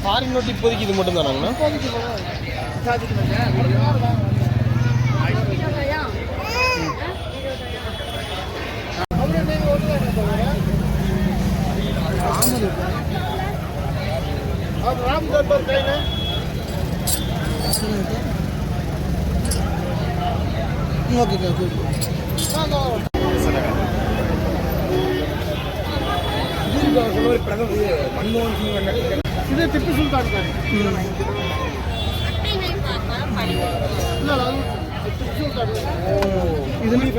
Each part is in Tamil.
ஃபாரின் நோட்டு இப்போதைக்கு இது மட்டும் தானாங்கண்ணா? ஓகே இது திப்பு சுல்தான் இதுலேயும்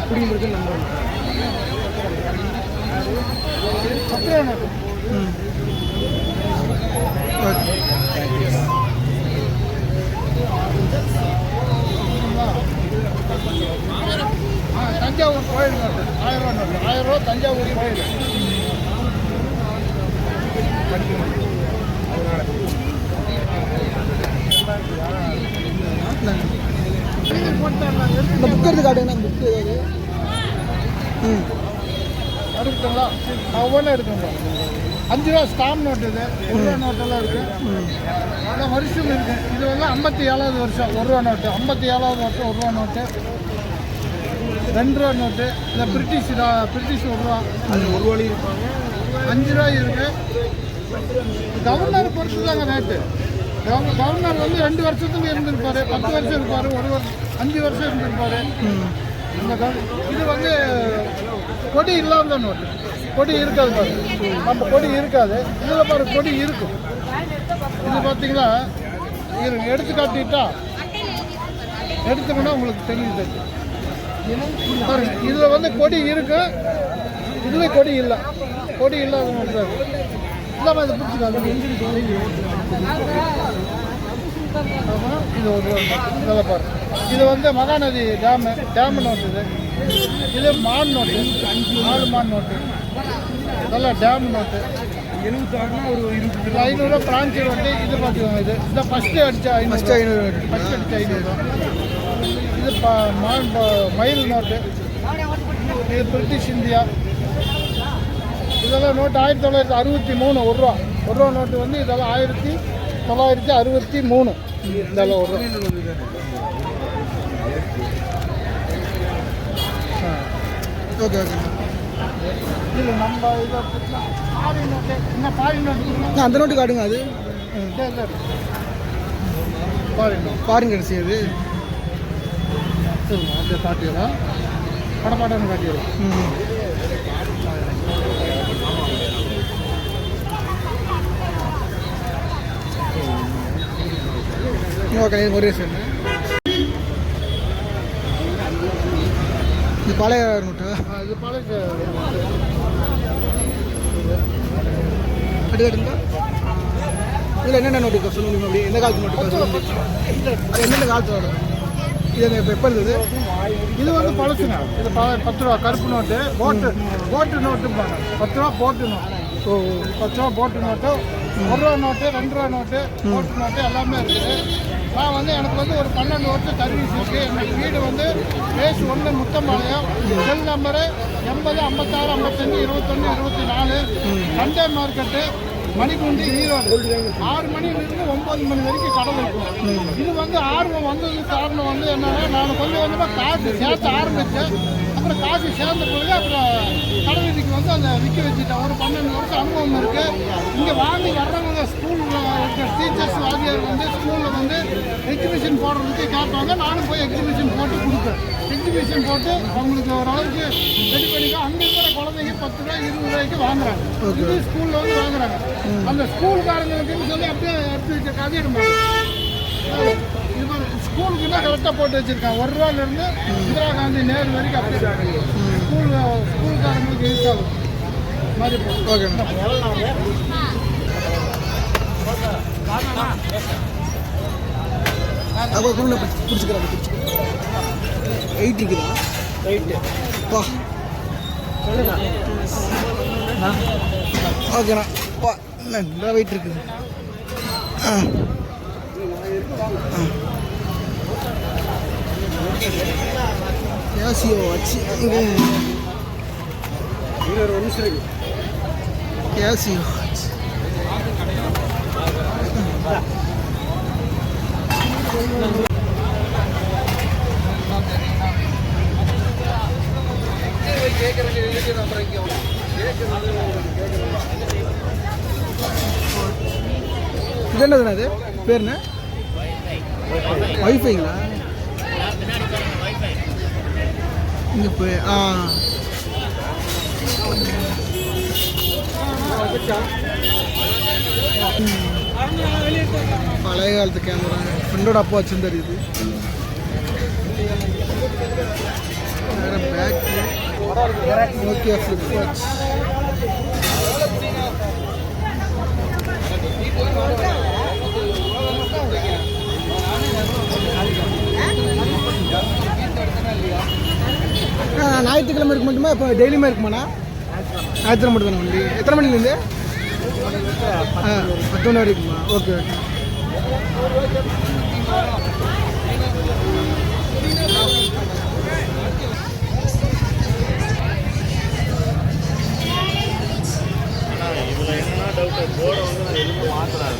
குடிக்கிறது நம்பர் தஞ்சாவூர் கோயில் நோட்டு 1000 ரூபா நோட்டு 1000 ரூபா தஞ்சாவூர் கோயில் இந்த புக் எடுத்து காட்டுங்கண்ணா. புக்கு ஏதாவது எடுத்துங்களா? ஒவ்வொன்றும் எடுத்துங்க. 5 ரூபா ஸ்டாம்ப் நோட்டு இது 1 ரூபா நோட்டெல்லாம் இருக்குது. அதான் வருஷம் இருக்குது. இது வந்து 57வது வருஷம் 1 ரூபா நோட்டு. 57வது வருஷம் 1 ரூபா நோட்டு. 2 ரூபா நோட்டு. இல்லை பிரிட்டிஷ் 1 ரூபா. அது 1 ரூபாய் இருப்பாங்க. 5 ரூபாய் இருக்குது. கவர்னர் பொறுத்து தாங்க ரேட்டு. கவர்னர் வந்து 2 வருஷத்துக்கு இருந்திருப்பாரு, 10 வருஷம் இருப்பார், 5 வருஷம் இருந்திருப்பாரு. இது வந்து கொடி இல்லாத நோட்டு. கொடி இருக்காது பாரு, நம்ம கொடி இருக்காது. இதில் பாரு கொடி இருக்கும். இது பார்த்தீங்கன்னா எடுத்து காட்டிட்டா எடுத்துக்கணும் உங்களுக்கு தெரியுது பாருங்க. இதில் வந்து கொடி இருக்கு, இதில் கொடி இல்லை. கொடி இல்லாத நோட்டு தான் இல்லாமல் இதை பிடிச்சிக்காது. ஆமாம், இது 1 ரூபா இதெல்லாம் பாரு. இது வந்து மகாநதி டேம் நோட்டு. இது மான் நோட்டு, 4 மான் நோட்டு. இதெல்லாம் டேம் நோட்டு. 500 ரூபா பிரான்ச் நோட்டு. இது பார்த்துக்கோங்க. இது இந்த ஃபஸ்ட்டு அடித்தா 500. ஃபஸ்ட் அடித்தா 500. இது மயில் நோட்டு. இது பிரிட்டிஷ் இந்தியா. இதெல்லாம் நோட்டு 1963 1 ரூபா. 1 ரூபா நோட்டு வந்து இதெல்லாம் 1963. இதெல்லாம் 1 ரூபா. Okay okay. இல்லை நம்ம இதை பாரி நோட்டு. இன்னும் பாரி நோட்டு அந்த நோட்டு காட்டுங்க. அது ஃபாரின் கரன்சி. அது அந்த காட்டிடலாம். படப்பாட்டன்னு காட்டிடலாம். ஓகே. ஒரே சார் இது பழைய நோட்டு. இது பழைய அது காட்டுங்களா? இதில் என்னென்ன நோட்டு சொல்லுங்க. அப்படி எந்த காலத்து நோட்டு சொல்லுங்க. என்னென்ன காலத்து வரும்? இது எப்போ இருந்தது? இது வந்து பழசுங்க. இது 10 ரூபா கருப்பு நோட்டு. போட்டு நோட்டுப்பாங்க. 10 ரூபா போட்டு நோட்டு. 10 ரூபா போட்டு நோட்டு. 1 ரூபா நோட்டு, 2 ரூபா நோட்டு, போட்டு நோட்டு எல்லாமே இருக்குது. நான் வந்து எனக்கு வந்து ஒரு 12 வருஷம் சர்வீஸ் இருக்குது. எனக்கு வீடு வந்து phase 1 Muthampalayam. Cell number 80 56 55 21 24. Sunday market மணிக்குண்டி ஈரோடு. 6 மணிலிருந்து 9 மணி வரைக்கும் கடை இருக்கும். இது வந்து ஆர்வம் வந்ததுக்கு காரணம் வந்து என்னன்னா, நான் கொஞ்சம் கொஞ்சமாக காசு சேர்த்து ஆரம்பித்தேன். அப்புறம் காசு சேர்ந்த பிறகு அப்புறம் கடை வீதிக்கு வந்து அதை விற்க வச்சுட்டேன். ஒரு 12 வருஷம் அனுபவம் இருக்குது. இங்கே வாங்கி வர்றவங்க ஸ்கூலில் இருக்கிற டீச்சர்ஸ் வாத்தியார் வந்து ஸ்கூலில் வந்து எக்ஸிபிஷன் போடுறதுக்கு கேட்பாங்க. நானும் போய் எக்ஸிபிஷன் போட்டு கொடுப்பேன். எக்ஸிபிஷன் போட்டு அவங்களுக்கு ஓரளவுக்கு ரெடி பண்ணிக்க. அங்கே இருக்கிற குழந்தைங்க 10 ரூபா 20 ரூபாய்க்கு வாங்குறாங்க. இது ஸ்கூலில் வந்து வாங்குறாங்க. அந்த ஸ்கூல்காரங்களுக்குன்னு சொல்லி அப்படியே எடுத்து வச்ச கதையிடுமா. இது ஸ்கூலுக்குன்னா கரெக்டாக போட்டு வச்சுருக்காங்க. 1 ரூபாயிலேருந்து இந்திரா காந்தி நேரு வரைக்கும் அப்படியே ஸ்கூல்காரங்களுக்கு யூஸ் ஆகும் மாதிரி. ஓகே. அப்போ பிடிச்சிக்கிறாங்க. 8 இருக்குதா? 8 வா சொல்லுண்ணா. ஓகேண்ணா. வா என்ன வெயிட் இருக்குது? ஏசியோ வச்சு ஒரு நிமிஷம் இருக்கு கேசியோ இது என்னதுண்ணா அது பேர் என்ன வைஃபைங்களா இங்கே போய் பழைய காலத்து கேமரா ஃப்ரெண்டோட அப்பா வச்சுருந்தார் இது வேறு பேக் ஓகே ஃப்ளிப் வாட்ச் ஞாயிற்றுக்கிழமை இருக்கு மட்டுமா இப்போ டெய்லியுமே இருக்குமாண்ணா ஞாயிற்றுக்கிழமை மட்டும் தானே வண்டி எத்தனை மணிலேருந்து 10 மணி வரைக்குமா ஓகே இதில் என்ன டவுட்டு போர்டை வந்து நான் எதுவும் மாற்றுறேன்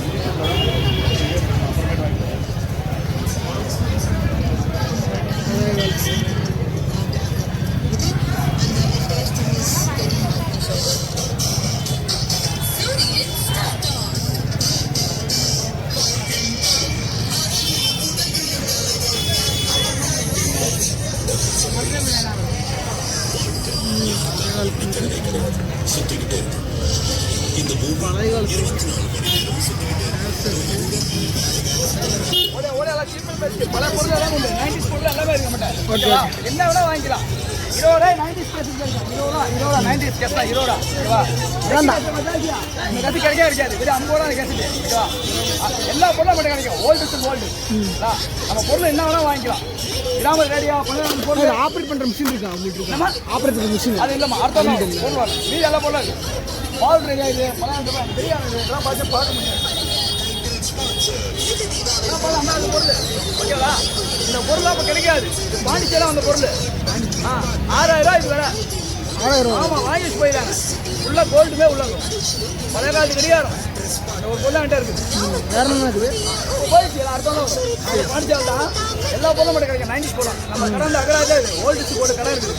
பல பொருள் உண்டு 90s பொருள் எல்லாமே இருக்க மாட்டேன் என்ன வேணா வாங்கிக்கலாம் 20 ரூபாய் 90s கேஸ் 90s கேஸ் தான் 20 ரூபா கசி கிடைக்கவே இருக்காது வெறும் 50 ரூபா கேஸ் எல்லா பொருளும் மட்டும் கிடைக்கும் ஓல்டு டு ஓல்டு நம்ம பொருள் என்ன வேணா வாங்கிக்கலாம் கிராம ரேடியோ பொருள் ஆப்ரேட் பண்ணுற மிஷின் இருக்கா உங்களுக்கு நம்ம ஆப்ரேட் பண்ணுற மிஷின் அது இல்லைம்மா அடுத்த பொருள் மீது எல்லா பொருளும் இருக்கு பால் ரெடியா இது பழம் தெரியாது இதெல்லாம் பார்த்து பார்க்க முடியாது ஓகேவா இந்த பொருள் அப்போ கிடைக்காது பாண்டிச்சேலாம் அந்த பொருள் 6000 ரூபா இது வேற 6000 ஆமாம் வாங்கிட்டு போயிடாங்க ஃபுல்லாக கோல்டுமே உள்ளாகும் பழைய காலத்து கிடையாது ஒரு பொருள் என்கிட்ட இருக்குது வேற என்ன இருக்குது போயிடுச்சு அடுத்த பாண்டிச்சேல் தான் எல்லா பொருளும் மட்டும் கிடைக்கும் 90s போடலாம் நம்ம கடை வந்து அகரா தான் இது ஓல்டு போர்டு கடை இருக்குது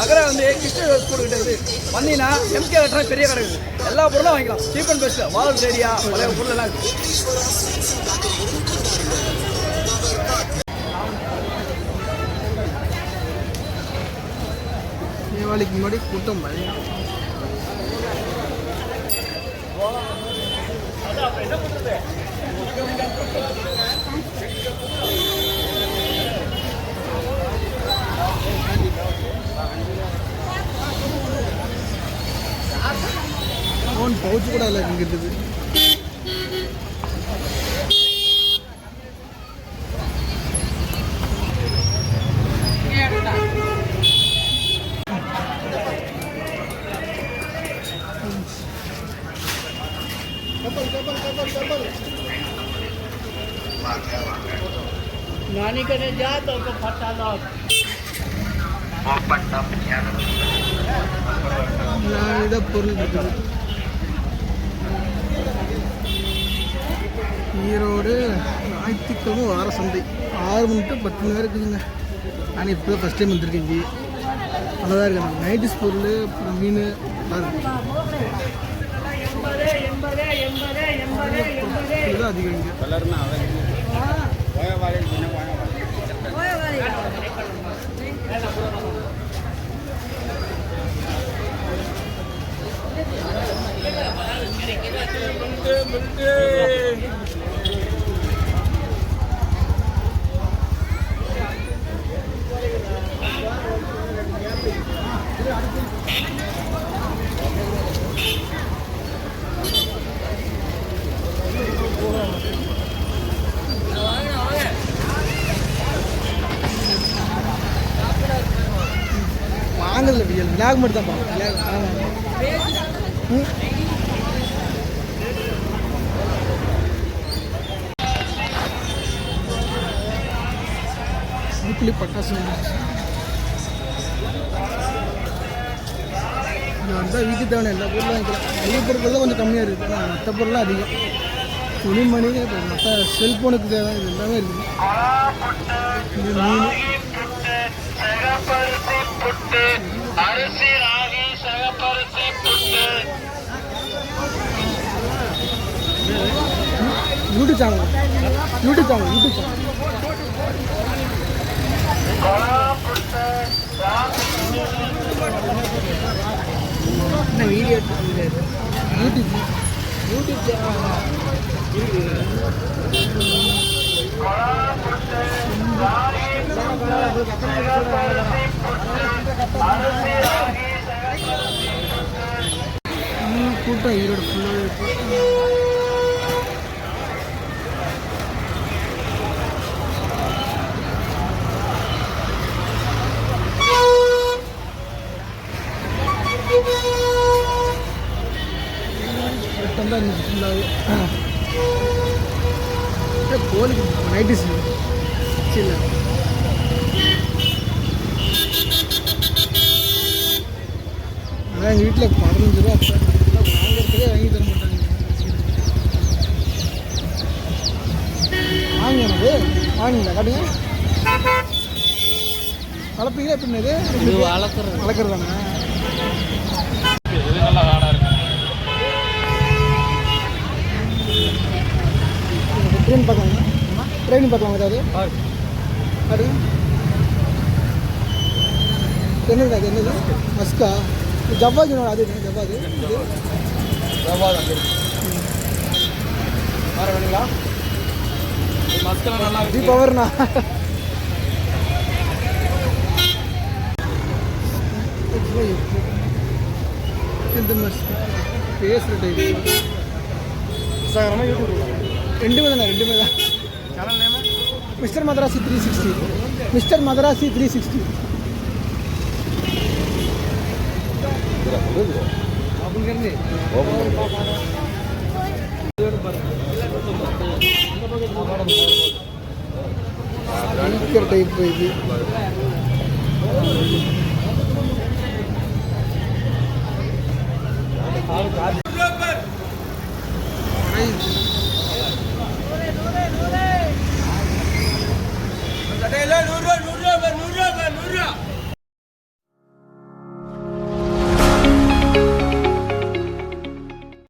அகரா வந்து கிருஷ்ண ஸ்கூல் கிட்ட இருக்குது வந்தீங்கன்னா எம்கே கட்டுறா பெரிய கடை இருக்குது எல்லா பொருளும் வாங்கிக்கலாம் சீப் அண்ட் பெஸ்ட் வால் ரேடியா பழைய பொருள் எல்லாம் இருக்குது தீபாவளிக்கு முன்னாடி கூட்டம் பயங்கரம் ஃபோன் பவுச்சு கூட இல்லை இங்கே இருக்குது नानी करने जा तो फटा लो நான் இதை பொருள் இருக்குது ஈரோடு ஞாயிற்றுக்கிழமை வார சந்தை 6 மணி டு 10 மணி நேரம் இருக்குதுங்க நான் இப்போ தான் ஃபஸ்ட் டைம் வந்திருக்கேன் இங்கே நல்லா தான் இருக்கேன் 90s பொருள் அப்புறம் மீன் இதுதான் அதிகம் இங்கே வாங்கல விளாக் மட்டும் தான் வீட்டில் பட்டாசு அதான் வீட்டுக்கு தேவையான எல்லா பொருளும் வாங்கிக்கலாம். மளிகை பொருட்கள் தான் கொஞ்சம் கம்மியாக இருக்குது, ஆனால் மற்ற பொருள்லாம் அதிகம். துணிமணி இப்போ மற்ற செல்ஃபோனுக்கு தேவை இது எல்லாமே இருக்குது. இது மீன் யூடியூப் சேனல் வீடியோ யூடியூப் கூட்டம் ஈரோடு ஃபுல்லாக கூட்டம் தான் இருந்துச்சு ஃபுல்லாகவே. கோழிக்கு நைட்டு இல்லை அதான் எங்கள் வீட்டில் 15 ரூபா வாங்கிறதுக்கே வாங்கி தர மாட்டாங்க. வாங்கினது வாங்கிங்களா காட்டுங்க. வளர்ப்பீங்களா எப்படின்னது வளர்க்குறதாங்க. ட்ரெயின் பார்க்கலாங்க, ட்ரெயின் பார்க்கலாம் ஏதாவது பாருங்க. என்னது அது என்னது மஸ்கா ஜவ்வாது அது ஜவ்வாது வேறு வேணுங்களா? மஸ்கெல்லாம் நல்லா ஜி பவர்ண்ணா. இந்த மஸ்கா பேசுகிற டைப் இன்ஸ்டாகிராமா யூடியூப் ரெண்டுமே தான். Channel name mister Madrasi 360. Mister Madrasi 360. Type இது